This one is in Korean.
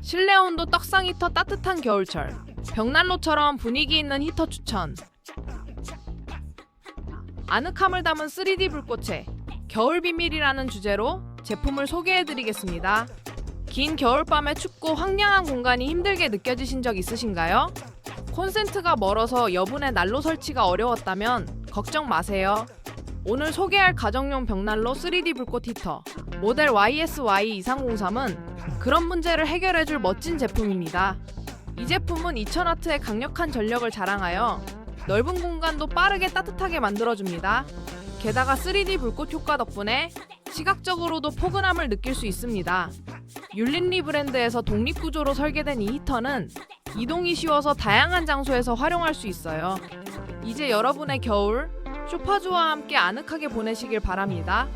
실내 온도 떡상 히터 따뜻한 겨울철. 벽난로처럼 분위기 있는 히터 추천. 아늑함을 담은 3D 불꽃에 겨울 비밀이라는 주제로 제품을 소개해드리겠습니다. 긴 겨울밤에 춥고 황량한 공간이 힘들게 느껴지신 적 있으신가요? 콘센트가 멀어서 여분의 난로 설치가 어려웠다면 걱정 마세요. 오늘 소개할 가정용 벽난로 3D 불꽃 히터 모델 YSY2303은 그런 문제를 해결해줄 멋진 제품입니다. 이 제품은 2000W의 강력한 전력을 자랑하여 넓은 공간도 빠르게 따뜻하게 만들어줍니다. 게다가 3D 불꽃 효과 덕분에 시각적으로도 포근함을 느낄 수 있습니다. 율린리 브랜드에서 독립구조로 설계된 이 히터는 이동이 쉬워서 다양한 장소에서 활용할 수 있어요. 이제 여러분의 겨울 쇼파주와 함께 아늑하게 보내시길 바랍니다.